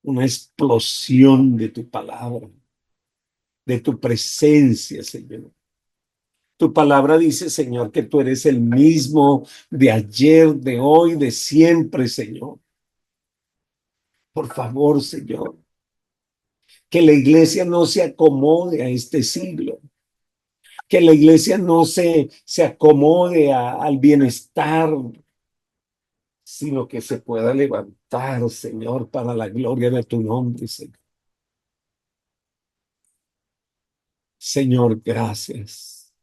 una explosión de tu palabra, de tu presencia, Señor. Tu palabra dice, Señor, que tú eres el mismo de ayer, de hoy, de siempre, Señor. Por favor, Señor, que la iglesia no se acomode a este siglo, que la iglesia no se acomode al bienestar, sino que se pueda levantar, Señor, para la gloria de tu nombre, Señor. Señor, gracias.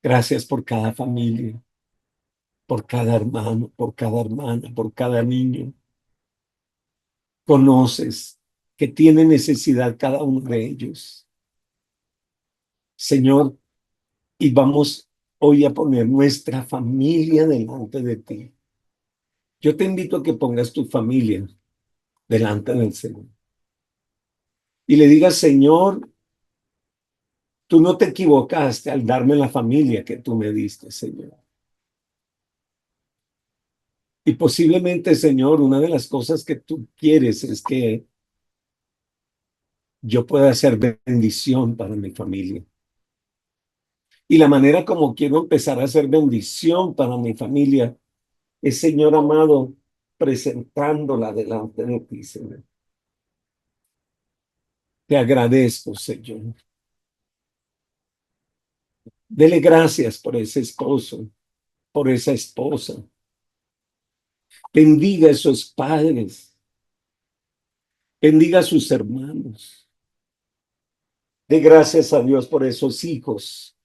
Gracias por cada familia, por cada hermano, por cada hermana, por cada niño. Conoces que tiene necesidad cada uno de ellos. Señor, y vamos hoy a poner nuestra familia delante de ti. Yo te invito a que pongas tu familia delante del Señor y le digas, Señor, tú no te equivocaste al darme la familia que tú me diste, Señor. Y posiblemente, Señor, una de las cosas que tú quieres es que yo pueda ser bendición para mi familia. Y la manera como quiero empezar a ser bendición para mi familia es, Señor amado, presentándola delante de ti, Señor. Te agradezco, Señor. Dele gracias por ese esposo, por esa esposa. Bendiga a esos padres, bendiga a sus hermanos. De gracias a Dios por esos hijos.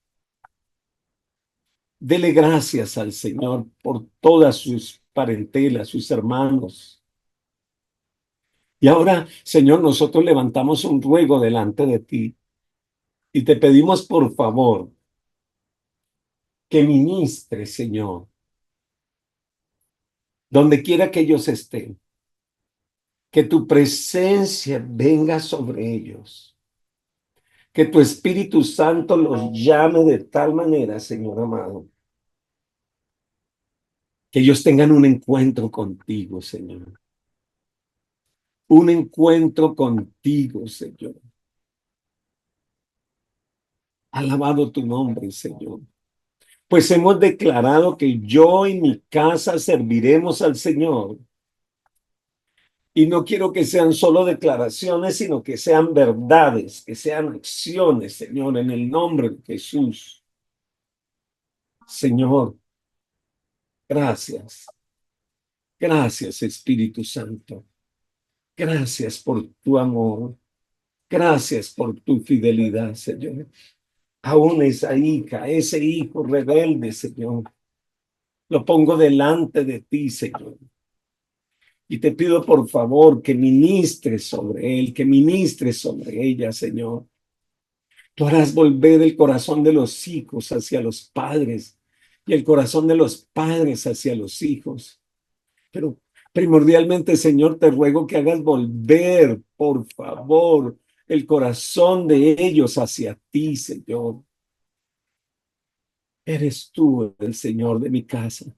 Dele gracias al Señor por todas sus parentelas, sus hermanos. Y ahora, Señor, nosotros levantamos un ruego delante de ti y te pedimos por favor que ministre, Señor, donde quiera que ellos estén, que tu presencia venga sobre ellos, que tu Espíritu Santo los llame de tal manera, Señor amado, que ellos tengan un encuentro contigo, Señor. Un encuentro contigo, Señor. Alabado tu nombre, Señor. Pues hemos declarado que yo y mi casa serviremos al Señor. Y no quiero que sean solo declaraciones, sino que sean verdades, que sean acciones, Señor, en el nombre de Jesús. Señor, gracias. Gracias, Espíritu Santo. Gracias por tu amor. Gracias por tu fidelidad, Señor. Aún esa hija, ese hijo rebelde, Señor, lo pongo delante de ti, Señor. Y te pido por favor que ministres sobre él, que ministres sobre ella, Señor. Tú harás volver el corazón de los hijos hacia los padres y el corazón de los padres hacia los hijos. Pero primordialmente, Señor, te ruego que hagas volver, por favor, el corazón de ellos hacia ti, Señor. Eres tú el Señor de mi casa.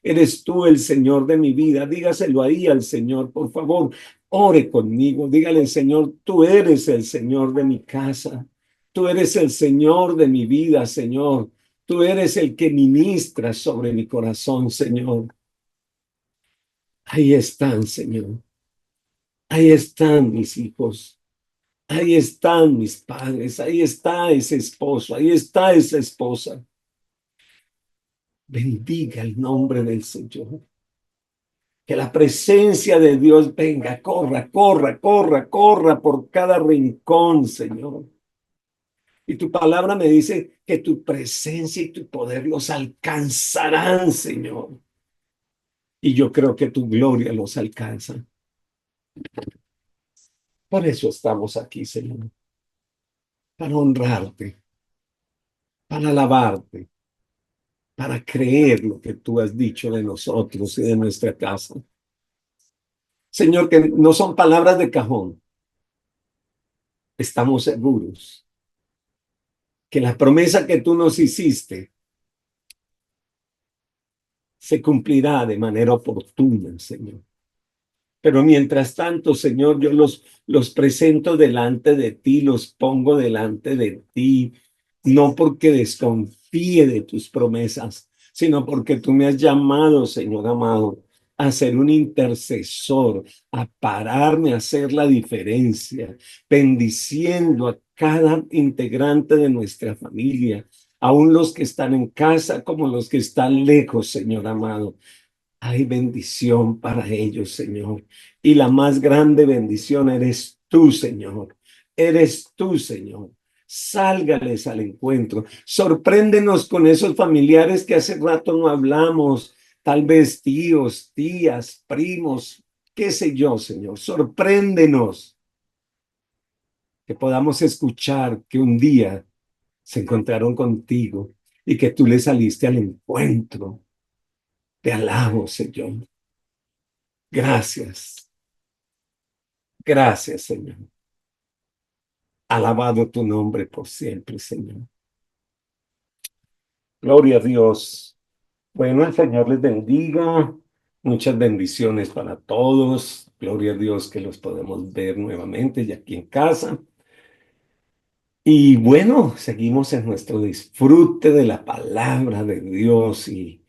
Eres tú el Señor de mi vida. Dígaselo ahí al Señor, por favor. Ore conmigo. Dígale, Señor, tú eres el Señor de mi casa. Tú eres el Señor de mi vida, Señor. Tú eres el que ministra sobre mi corazón, Señor. Ahí están, Señor. Ahí están mis hijos. Ahí están mis padres. Ahí está ese esposo. Ahí está esa esposa. Bendiga el nombre del Señor. Que la presencia de Dios venga, corra, corra, corra, corra por cada rincón, Señor. Y tu palabra me dice que tu presencia y tu poder los alcanzarán, Señor. Y yo creo que tu gloria los alcanza. Por eso estamos aquí, Señor. Para honrarte, para alabarte, para creer lo que tú has dicho de nosotros y de nuestra casa. Señor, que no son palabras de cajón. Estamos seguros que la promesa que tú nos hiciste se cumplirá de manera oportuna, Señor. Pero mientras tanto, Señor, yo los presento delante de ti, los pongo delante de ti, no porque desconfíe de tus promesas, sino porque tú me has llamado, Señor amado, a ser un intercesor, a pararme a hacer la diferencia, bendiciendo a cada integrante de nuestra familia, aun los que están en casa como los que están lejos, Señor amado. Hay bendición para ellos, Señor. Y la más grande bendición eres tú, Señor. Eres tú, Señor. Sálgales al encuentro. Sorpréndenos con esos familiares que hace rato no hablamos. Tal vez tíos, tías, primos, qué sé yo, Señor. Sorpréndenos que podamos escuchar que un día se encontraron contigo y que tú les saliste al encuentro. Te alabo, Señor. Gracias. Gracias, Señor. Alabado tu nombre por siempre, Señor. Gloria a Dios. Bueno, el Señor les bendiga. Muchas bendiciones para todos. Gloria a Dios que los podemos ver nuevamente ya aquí en casa. Y bueno, seguimos en nuestro disfrute de la palabra de Dios y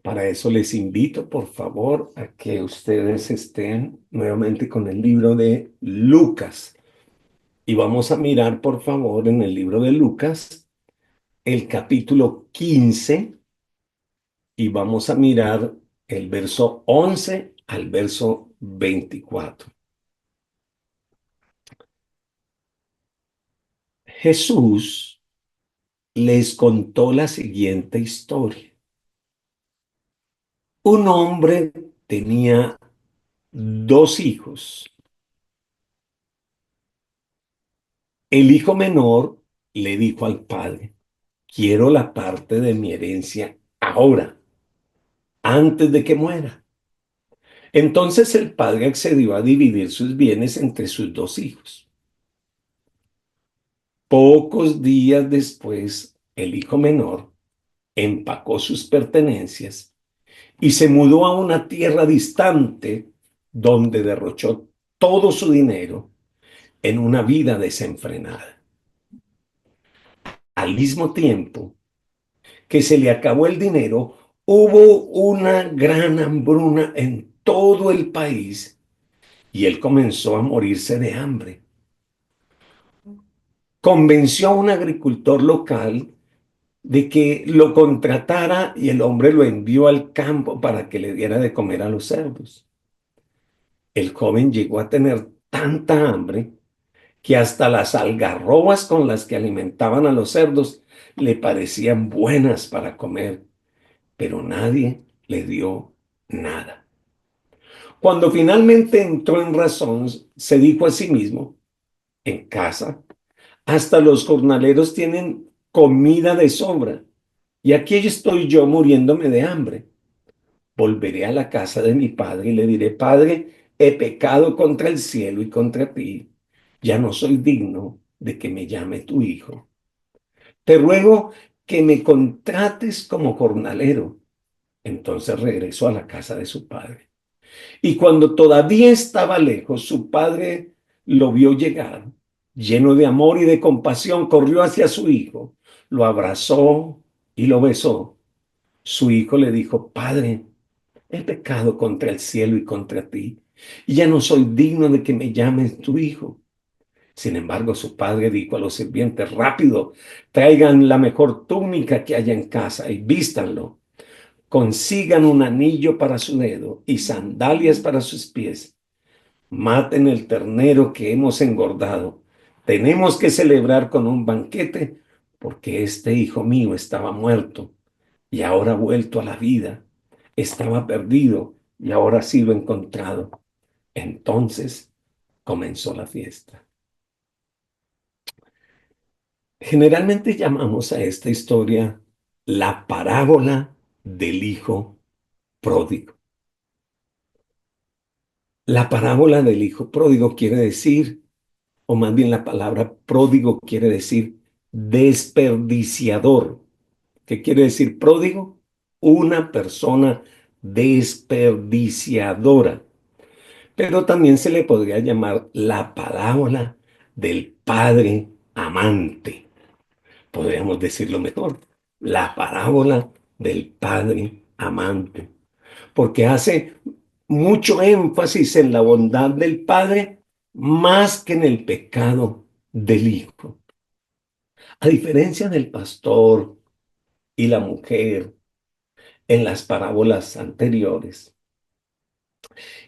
para eso les invito, por favor, a que ustedes estén nuevamente con el libro de Lucas. Y vamos a mirar, por favor, en el libro de Lucas, el capítulo 15, y vamos a mirar el verso 11 al verso 24. Jesús les contó la siguiente historia. Un hombre tenía dos hijos. El hijo menor le dijo al padre: quiero la parte de mi herencia ahora, antes de que muera. Entonces el padre accedió a dividir sus bienes entre sus dos hijos. Pocos días después, el hijo menor empacó sus pertenencias y se mudó a una tierra distante donde derrochó todo su dinero en una vida desenfrenada. Al mismo tiempo que se le acabó el dinero, hubo una gran hambruna en todo el país y él comenzó a morirse de hambre. Convenció a un agricultor local de que lo contratara y el hombre lo envió al campo para que le diera de comer a los cerdos. El joven llegó a tener tanta hambre que hasta las algarrobas con las que alimentaban a los cerdos le parecían buenas para comer, pero nadie le dio nada. Cuando finalmente entró en razón, se dijo a sí mismo: en casa hasta los jornaleros tienen comida de sobra, y aquí estoy yo muriéndome de hambre. Volveré a la casa de mi padre y le diré: Padre, he pecado contra el cielo y contra ti. Ya no soy digno de que me llame tu hijo. Te ruego que me contrates como jornalero. Entonces regresó a la casa de su padre. Y cuando todavía estaba lejos, su padre lo vio llegar. Lleno de amor y de compasión, corrió hacia su hijo, lo abrazó y lo besó. Su hijo le dijo: Padre, he pecado contra el cielo y contra ti, y ya no soy digno de que me llames tu hijo. Sin embargo, su padre dijo a los sirvientes: rápido, traigan la mejor túnica que haya en casa y vístanlo. Consigan un anillo para su dedo y sandalias para sus pies. Maten el ternero que hemos engordado. Tenemos que celebrar con un banquete, porque este hijo mío estaba muerto y ahora ha vuelto a la vida. Estaba perdido y ahora ha sido encontrado. Entonces comenzó la fiesta. Generalmente llamamos a esta historia la parábola del hijo pródigo. La parábola del hijo pródigo quiere decir, o más bien la palabra pródigo quiere decir desperdiciador. ¿Qué quiere decir pródigo? Una persona desperdiciadora. pero también se le podría llamar la parábola del padre amante. Podríamos decirlo mejor, la parábola del padre amante, porque hace mucho énfasis en la bondad del padre más que en el pecado del hijo. A diferencia del pastor y la mujer en las parábolas anteriores,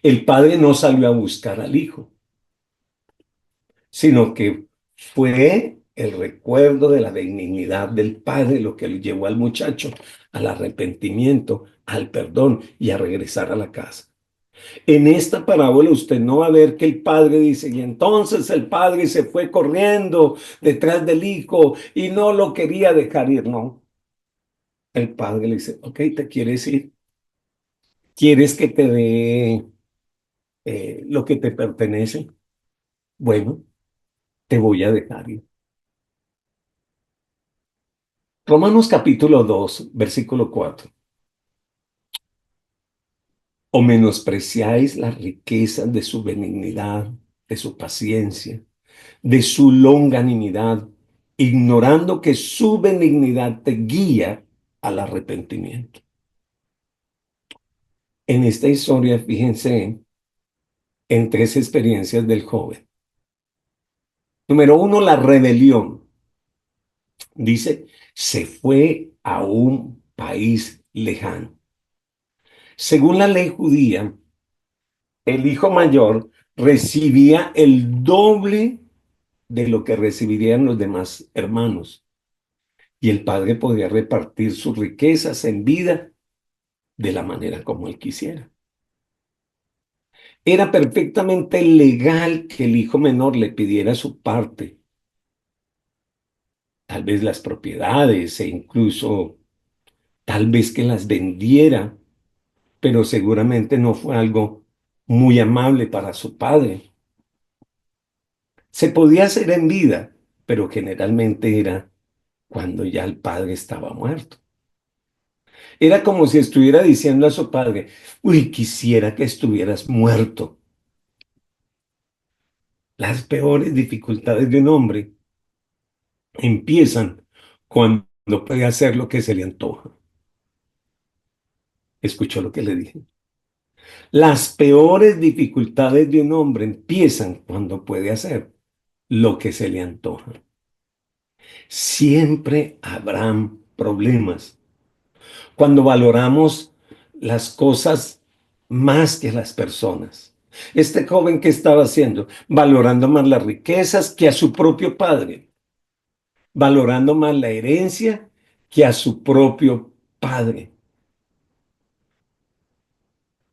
el padre no salió a buscar al hijo, sino que fue el recuerdo de la benignidad del Padre lo que le llevó al muchacho al arrepentimiento, al perdón y a regresar a la casa. En esta parábola usted no va a ver que el padre dice, y entonces el padre se fue corriendo detrás del hijo y no lo quería dejar ir, no. El padre le dice, ok, ¿te quieres ir? ¿Quieres que te dé lo que te pertenece? Bueno, te voy a dejar ir. Romanos capítulo 2 versículo 4. ¿O menospreciáis las riquezas de su benignidad, de su paciencia, de su longanimidad, ignorando que su benignidad te guía al arrepentimiento? En esta historia, fíjense en tres experiencias del joven. Número uno, la rebelión. Dice, se fue a un país lejano. Según la ley judía, el hijo mayor recibía el doble de lo que recibirían los demás hermanos. Y el padre podía repartir sus riquezas en vida de la manera como él quisiera. Era perfectamente legal que el hijo menor le pidiera su parte, tal vez las propiedades e incluso tal vez que las vendiera, pero seguramente no fue algo muy amable para su padre. Se podía hacer en vida, pero generalmente era cuando ya el padre estaba muerto. Era como si estuviera diciendo a su padre, uy, quisiera que estuvieras muerto. Las peores dificultades de un hombre empiezan cuando puede hacer lo que se le antoja. ¿Escuchó lo que le dije? Las peores dificultades de un hombre empiezan cuando puede hacer lo que se le antoja. Siempre habrán problemas cuando valoramos las cosas más que las personas. Este joven, ¿qué estaba haciendo? Valorando más las riquezas que a su propio padre, valorando más la herencia que a su propio padre.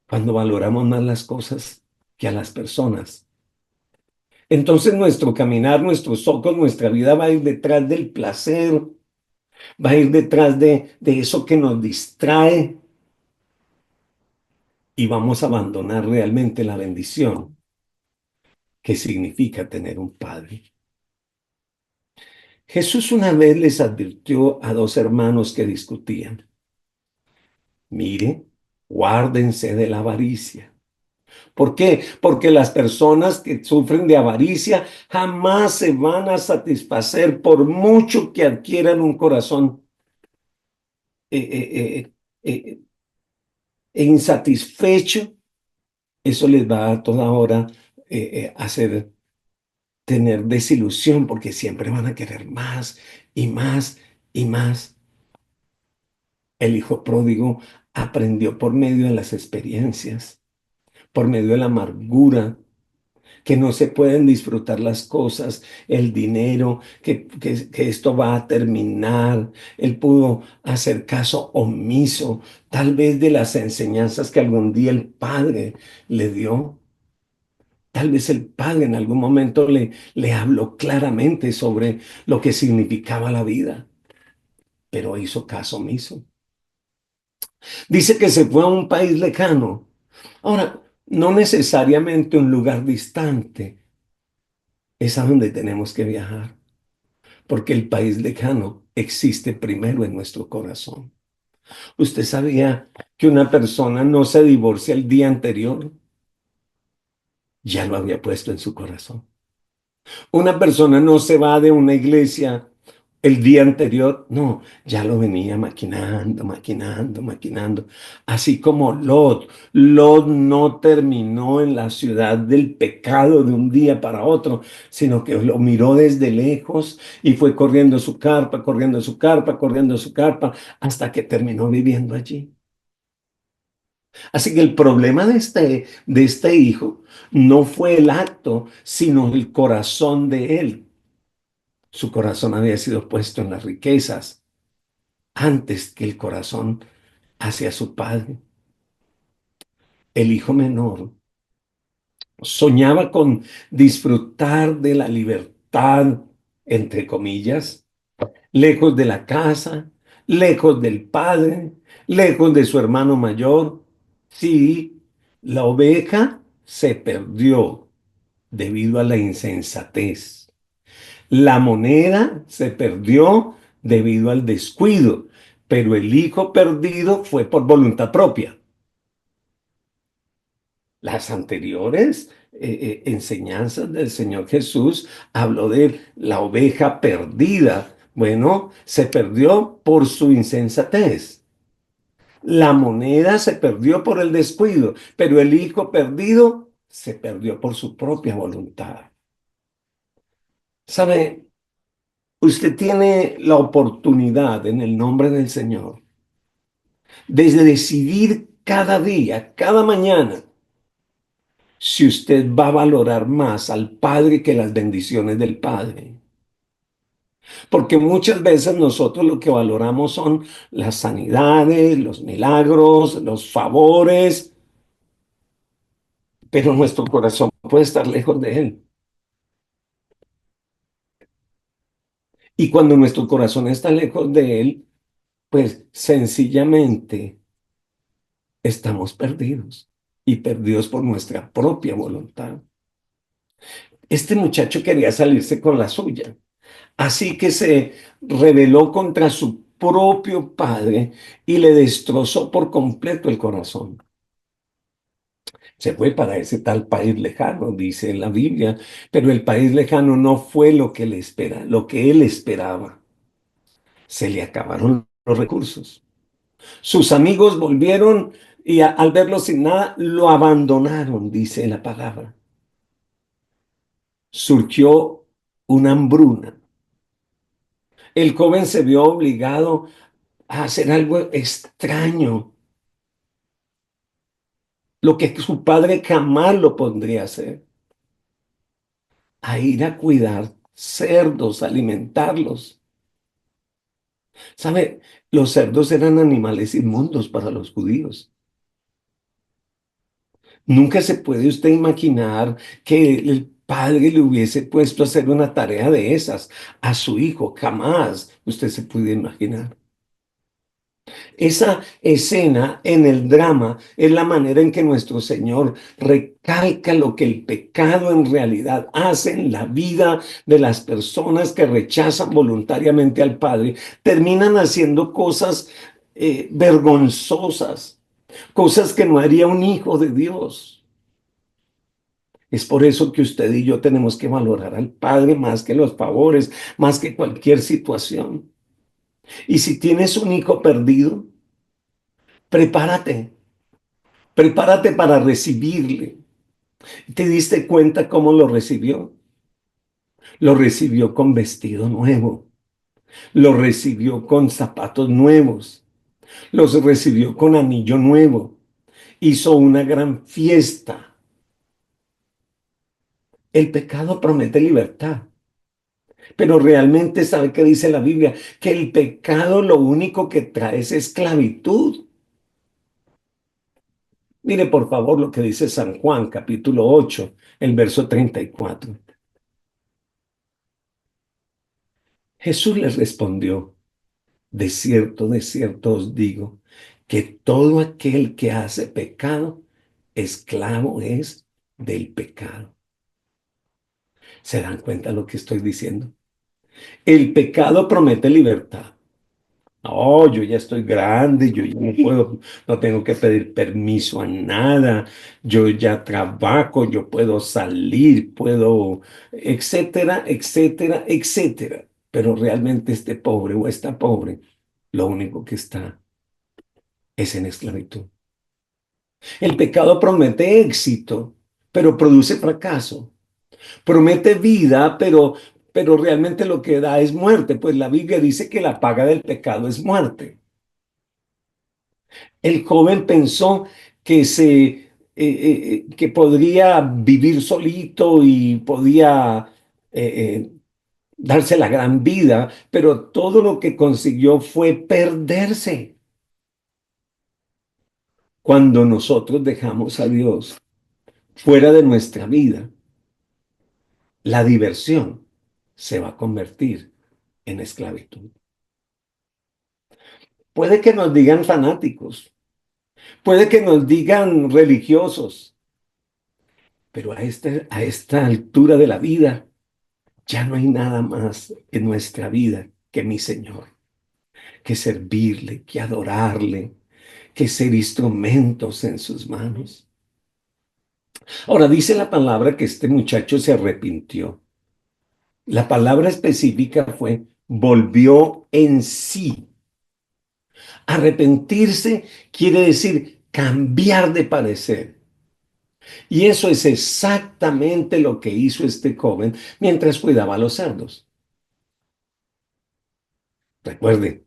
Cuando valoramos más las cosas que a las personas, entonces nuestro caminar, nuestros ojos, nuestra vida va a ir detrás del placer, va a ir detrás de eso que nos distrae, y vamos a abandonar realmente la bendición que significa tener un padre. Jesús una vez les advirtió a dos hermanos que discutían: mire, guárdense de la avaricia. ¿Por qué? Porque las personas que sufren de avaricia jamás se van a satisfacer por mucho que adquieran un corazón eh, eh, eh, insatisfecho. Eso les va a toda hora hacer tener desilusión, porque siempre van a querer más y más y más. El hijo pródigo aprendió por medio de las experiencias, por medio de la amargura, que no se pueden disfrutar las cosas, el dinero, que esto va a terminar. Él pudo hacer caso omiso, tal vez de las enseñanzas que algún día el padre le dio. Tal vez el padre en algún momento le habló claramente sobre lo que significaba la vida, pero hizo caso omiso. Dice que se fue a un país lejano. Ahora, no necesariamente un lugar distante es a donde tenemos que viajar, porque el país lejano existe primero en nuestro corazón. ¿Usted sabía que una persona no se divorcia el día anterior? ya lo había puesto en su corazón. Una persona no se va de una iglesia el día anterior, no, ya lo venía maquinando, maquinando, maquinando. Así como Lot. Lot no terminó en la ciudad del pecado de un día para otro, sino que lo miró desde lejos y fue corriendo su carpa, corriendo su carpa, corriendo su carpa, hasta que terminó viviendo allí. Así que el problema de este hijo no fue el acto, sino el corazón de él. Su corazón había sido puesto en las riquezas antes que el corazón hacia su padre. El hijo menor soñaba con disfrutar de la libertad, entre comillas, lejos de la casa, lejos del padre, lejos de su hermano mayor. Sí, la oveja se perdió debido a la insensatez. La moneda se perdió debido al descuido, pero el hijo perdido fue por voluntad propia. Las anteriores enseñanzas del Señor Jesús habló de la oveja perdida. Bueno, se perdió por su insensatez. La moneda se perdió por el descuido, pero el hijo perdido se perdió por su propia voluntad. ¿Sabe? Usted tiene la oportunidad en el nombre del Señor de decidir cada día, cada mañana, si usted va a valorar más al Padre que las bendiciones del Padre. Porque muchas veces nosotros lo que valoramos son las sanidades, los milagros, los favores, pero nuestro corazón puede estar lejos de Él. Y cuando nuestro corazón está lejos de Él, pues sencillamente estamos perdidos y perdidos por nuestra propia voluntad. Este muchacho quería salirse con la suya, así que se rebeló contra su propio padre y le destrozó por completo el corazón. Se fue para ese tal país lejano, dice la Biblia, pero el país lejano no fue lo que él esperaba. Se le acabaron los recursos. Sus amigos volvieron y al verlo sin nada, lo abandonaron, dice la palabra. Surgió una hambruna. El joven se vio obligado a hacer algo extraño, lo que su padre jamás lo pondría a hacer, a ir a cuidar cerdos, alimentarlos. ¿Sabe? Los cerdos eran animales inmundos para los judíos. Nunca se puede usted imaginar que el padre le hubiese puesto a hacer una tarea de esas a su hijo. Jamás usted se puede imaginar. Esa escena en el drama es la manera en que nuestro Señor recalca lo que el pecado en realidad hace en la vida de las personas que rechazan voluntariamente al Padre. Terminan haciendo cosas vergonzosas, cosas que no haría un hijo de Dios. Es por eso que usted y yo tenemos que valorar al Padre más que los favores, más que cualquier situación. Y si tienes un hijo perdido, prepárate. Prepárate para recibirle. ¿Te diste cuenta cómo lo recibió? Lo recibió con vestido nuevo, lo recibió con zapatos nuevos, los recibió con anillo nuevo, hizo una gran fiesta. El pecado promete libertad, pero realmente ¿sabe qué dice la Biblia? Que el pecado lo único que trae es esclavitud. Mire por favor lo que dice San Juan, capítulo 8, el verso 34. Jesús les respondió: de cierto os digo, que todo aquel que hace pecado, esclavo es del pecado. ¿Se dan cuenta lo que estoy diciendo? El pecado promete libertad, Oh, yo ya estoy grande, yo ya no puedo, no tengo que pedir permiso a nada, yo ya trabajo, yo puedo salir, puedo, etcétera, etcétera, etcétera. Pero realmente este pobre o esta pobre, lo único que está es en esclavitud. El pecado promete éxito, pero produce fracaso. Promete vida, pero realmente lo que da es muerte, pues la Biblia dice que la paga del pecado es muerte. El joven pensó que podría vivir solito y podía darse la gran vida, pero todo lo que consiguió fue perderse. Cuando nosotros dejamos a Dios fuera de nuestra vida, la diversión se va a convertir en esclavitud. Puede que nos digan fanáticos, puede que nos digan religiosos, pero a esta altura de la vida ya no hay nada más en nuestra vida que mi Señor, que servirle, que adorarle, que ser instrumentos en sus manos. Ahora dice la palabra que este muchacho se arrepintió. La palabra específica fue volvió en sí. Arrepentirse quiere decir cambiar de parecer. Y eso es exactamente lo que hizo este joven mientras cuidaba a los cerdos. Recuerde,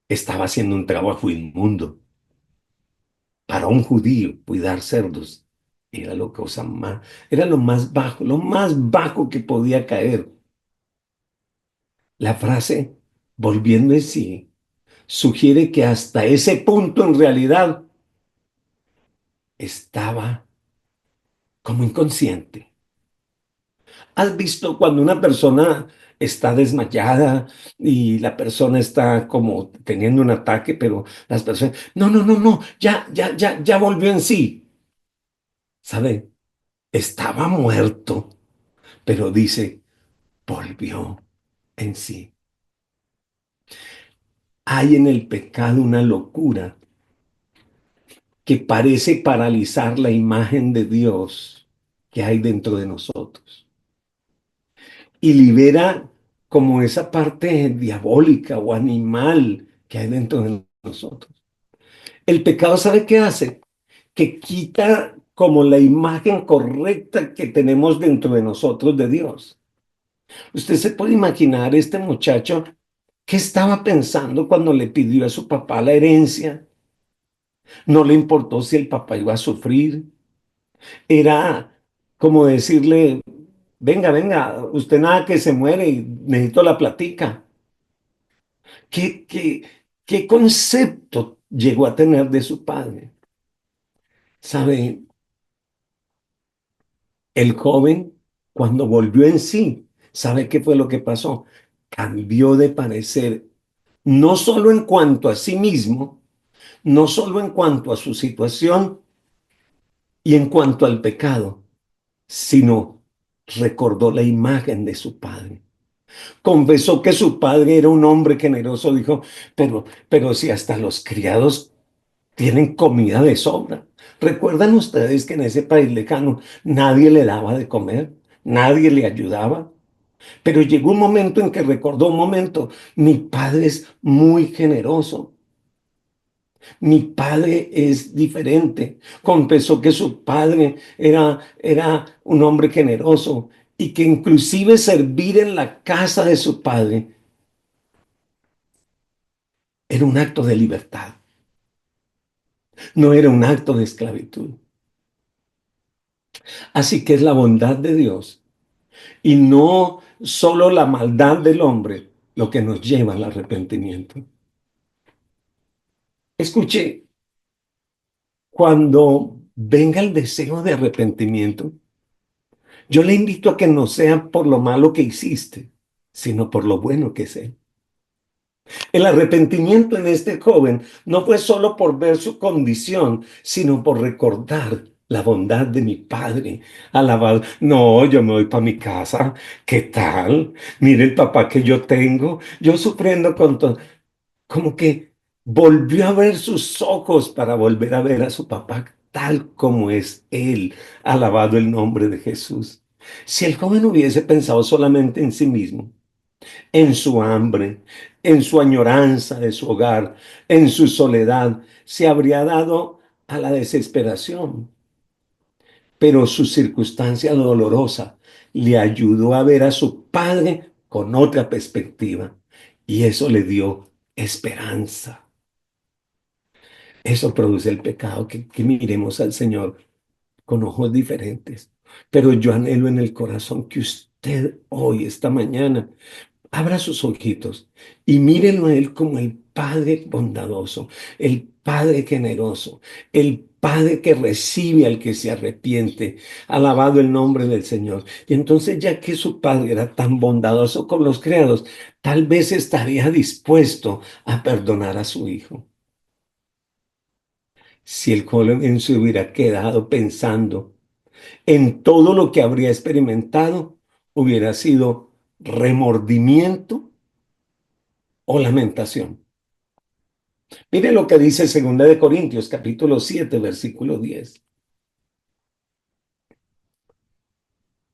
estaba haciendo un trabajo inmundo. Para un judío, cuidar cerdos era lo cosa más, era lo más bajo que podía caer. La frase, volviendo en sí, sugiere que hasta ese punto en realidad estaba como inconsciente. ¿Has visto cuando una persona está desmayada y la persona está como teniendo un ataque, pero las personas, no, no, no, no, ya volvió en sí? ¿Sabe? Estaba muerto, pero dice, volvió en sí. Hay en el pecado una locura que parece paralizar la imagen de Dios que hay dentro de nosotros y libera como esa parte diabólica o animal que hay dentro de nosotros. El pecado, ¿sabe qué hace? Que quita como la imagen correcta que tenemos dentro de nosotros de Dios. Usted se puede imaginar este muchacho. ¿Qué estaba pensando cuando le pidió a su papá la herencia? No le importó si el papá iba a sufrir. Era como decirle, venga, venga, usted nada que se muere y necesito la platica. ¿Qué, qué, qué concepto llegó a tener de su padre? ¿Sabe? El joven, cuando volvió en sí, ¿sabe qué fue lo que pasó? Cambió de parecer, no solo en cuanto a sí mismo, no solo en cuanto a su situación y en cuanto al pecado, sino recordó la imagen de su padre. Confesó que su padre era un hombre generoso, dijo, pero si hasta los criados tienen comida de sobra. ¿Recuerdan ustedes que en ese país lejano nadie le daba de comer? Nadie le ayudaba. Pero llegó un momento en que recordó un momento, mi padre es muy generoso. Mi padre es diferente. Confesó que su padre era un hombre generoso y que inclusive servir en la casa de su padre era un acto de libertad, no era un acto de esclavitud. Así que es la bondad de Dios y no solo la maldad del hombre lo que nos lleva al arrepentimiento. Escuche, cuando venga el deseo de arrepentimiento, yo le invito a que no sea por lo malo que hiciste, sino por lo bueno que sé. El arrepentimiento en este joven no fue solo por ver su condición, sino por recordar la bondad de mi padre. Alabar, no, yo me voy para mi casa. ¿Qué tal? Mire el papá que yo tengo, yo sufriendo con todo. como que volvió a ver sus ojos para volver a ver a su papá tal como es él. Alabado el nombre de Jesús. Si el joven hubiese pensado solamente en sí mismo, en su hambre, en su añoranza de su hogar, en su soledad, se habría dado a la desesperación. Pero su circunstancia dolorosa le ayudó a ver a su padre con otra perspectiva y eso le dio esperanza. Eso produce el pecado, que miremos al Señor con ojos diferentes. Pero yo anhelo en el corazón que usted hoy, esta mañana, abra sus ojitos y mírelo a Él como el Padre bondadoso, el Padre generoso, el Padre que recibe al que se arrepiente. Alabado el nombre del Señor. Y entonces, ya que su Padre era tan bondadoso con los creados, tal vez estaría dispuesto a perdonar a su hijo. Si el joven se hubiera quedado pensando en todo lo que habría experimentado, hubiera sido remordimiento o lamentación. Mire lo que dice 2 Corintios, capítulo 7, versículo 10.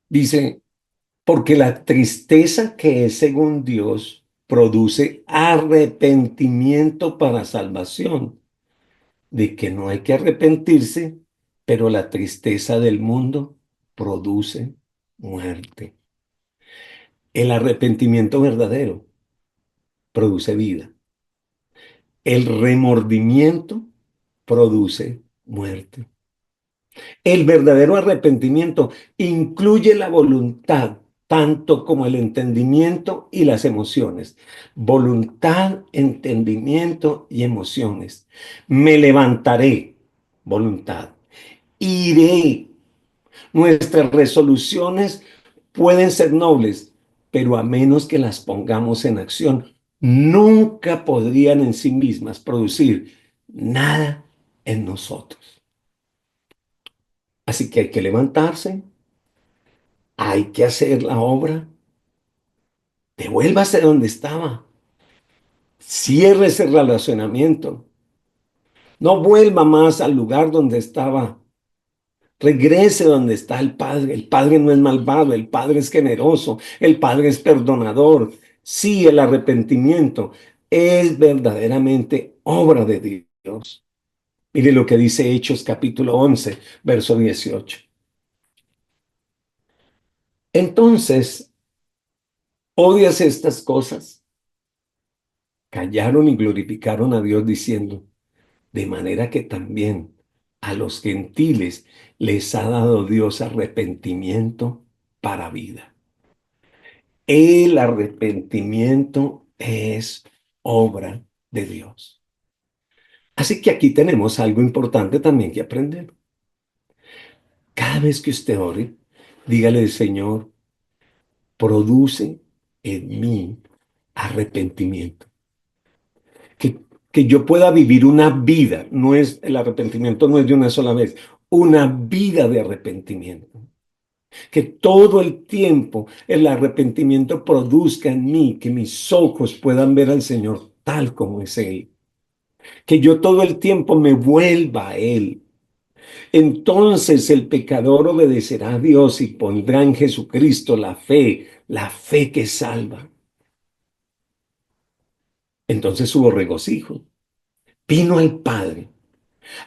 Dice, porque la tristeza que es según Dios produce arrepentimiento para salvación, de que no hay que arrepentirse, pero la tristeza del mundo produce muerte. El arrepentimiento verdadero produce vida. El remordimiento produce muerte. El verdadero arrepentimiento incluye la voluntad, tanto como el entendimiento y las emociones. Voluntad, entendimiento y emociones. Me levantaré, voluntad. Iré. Nuestras resoluciones pueden ser nobles, pero a menos que las pongamos en acción, nunca podrían en sí mismas producir nada en nosotros. Así que hay que levantarse, hay que hacer la obra, devuélvase donde estaba, cierre ese relacionamiento, no vuelva más al lugar donde estaba, regrese donde está el Padre. El Padre no es malvado, el Padre es generoso, el Padre es perdonador. Sí, el arrepentimiento es verdaderamente obra de Dios. Mire lo que dice Hechos capítulo 11, verso 18. Entonces, odias estas cosas. Callaron y glorificaron a Dios diciendo, de manera que también a los gentiles les ha dado Dios arrepentimiento para vida. El arrepentimiento es obra de Dios. Así que aquí tenemos algo importante también que aprender. Cada vez que usted ore, dígale, Señor, produce en mí arrepentimiento. Que, que yo pueda vivir una vida, no es el arrepentimiento, no es de una sola vez, una vida de arrepentimiento. Que todo el tiempo el arrepentimiento produzca en mí, que mis ojos puedan ver al Señor tal como es Él. Que yo todo el tiempo me vuelva a Él. Entonces el pecador obedecerá a Dios y pondrá en Jesucristo la fe que salva. Entonces hubo regocijo. Vino al Padre.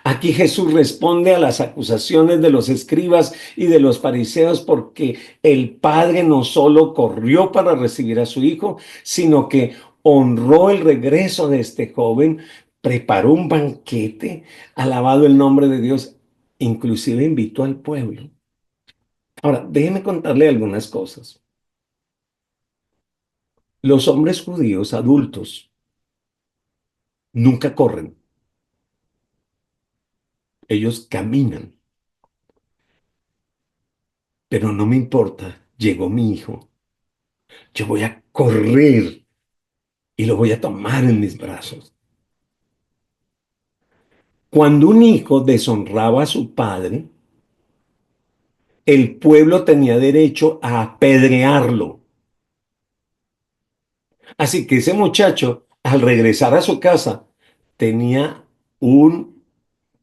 Aquí Jesús responde a las acusaciones de los escribas y de los fariseos porque el Padre no solo corrió para recibir a su Hijo, sino que honró el regreso de este joven, preparó un banquete, alabado el nombre de Dios, inclusive invitó al pueblo. Ahora, déjeme contarle algunas cosas. Los hombres judíos adultos nunca corren, ellos caminan, pero no me importa, llegó mi hijo. Yo voy a correr y lo voy a tomar en mis brazos. Cuando un hijo deshonraba a su padre, el pueblo tenía derecho a apedrearlo. Así que ese muchacho Al regresar a su casa, tenía un,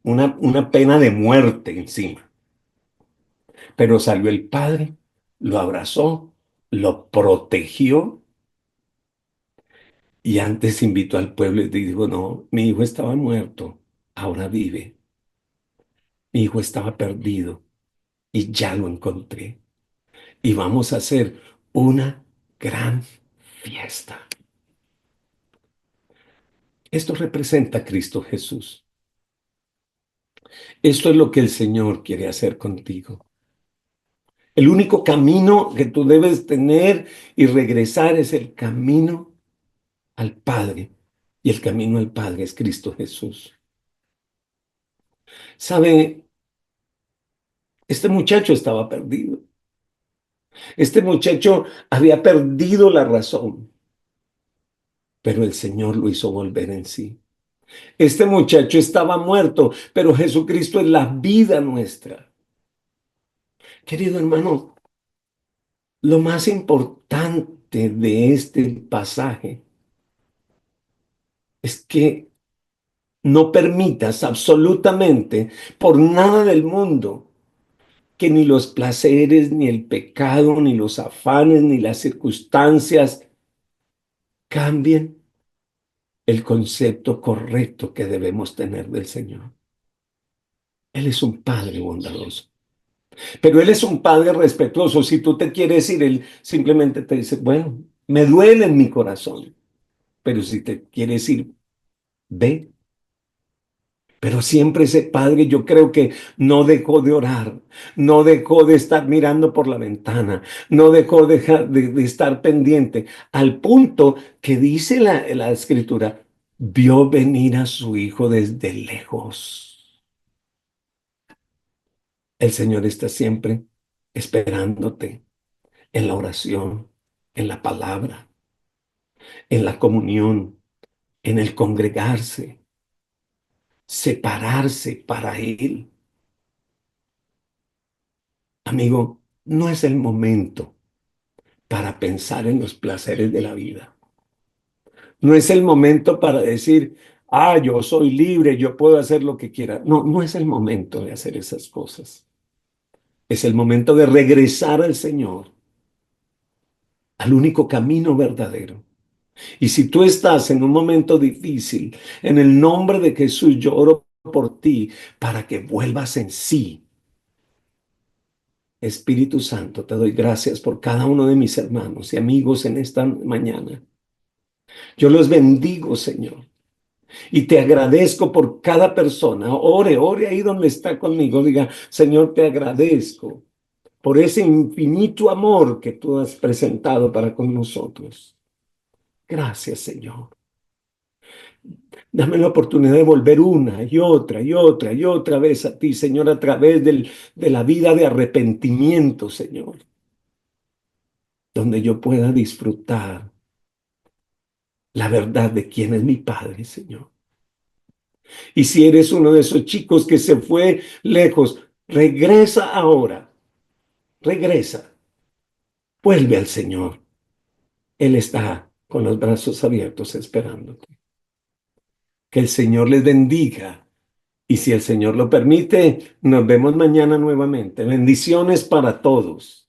una pena de muerte encima. Pero salió el padre, lo abrazó, lo protegió y antes invitó al pueblo y dijo, no, mi hijo estaba muerto, ahora vive. Mi hijo estaba perdido y ya lo encontré. Y vamos a hacer una gran fiesta. Esto representa a Cristo Jesús. Esto es lo que el Señor quiere hacer contigo. El único camino que tú debes tener y regresar es el camino al Padre. Y el camino al Padre es Cristo Jesús. ¿Sabe? Este muchacho estaba perdido. Este muchacho había perdido la razón, pero el Señor lo hizo volver en sí. Este muchacho estaba muerto, pero Jesucristo es la vida nuestra. Querido hermano, lo más importante de este pasaje es que no permitas absolutamente por nada del mundo que ni los placeres, ni el pecado, ni los afanes, ni las circunstancias cambien el concepto correcto que debemos tener del Señor. Él es un Padre bondadoso, pero Él es un Padre respetuoso. Si tú te quieres ir, Él simplemente te dice, bueno, me duele en mi corazón, pero si te quieres ir, ve. Pero siempre ese padre, yo creo que no dejó de orar, no dejó de estar mirando por la ventana, no dejó de estar pendiente, al punto que dice la escritura, vio venir a su hijo desde lejos. El Señor está siempre esperándote en la oración, en la palabra, en la comunión, en el congregarse, separarse para Él. Amigo, no es el momento para pensar en los placeres de la vida. No es el momento para decir, ah, yo soy libre, yo puedo hacer lo que quiera. No, no es el momento de hacer esas cosas. Es el momento de regresar al Señor, al único camino verdadero. Y si tú estás en un momento difícil, en el nombre de Jesús, yo oro por ti para que vuelvas en sí. Espíritu Santo, te doy gracias por cada uno de mis hermanos y amigos en esta mañana. Yo los bendigo, Señor, y te agradezco por cada persona. Ore, ore ahí donde está conmigo. Diga, Señor, te agradezco por ese infinito amor que tú has presentado para con nosotros. Gracias, Señor. Dame la oportunidad de volver una y otra y otra y otra vez a ti, Señor, a través de la vida de arrepentimiento, Señor, donde yo pueda disfrutar la verdad de quién es mi Padre, Señor. Y si eres uno de esos chicos que se fue lejos, regresa ahora, regresa, vuelve al Señor. Él está con los brazos abiertos esperándote. Que el Señor les bendiga. Y si el Señor lo permite, nos vemos mañana nuevamente. Bendiciones para todos.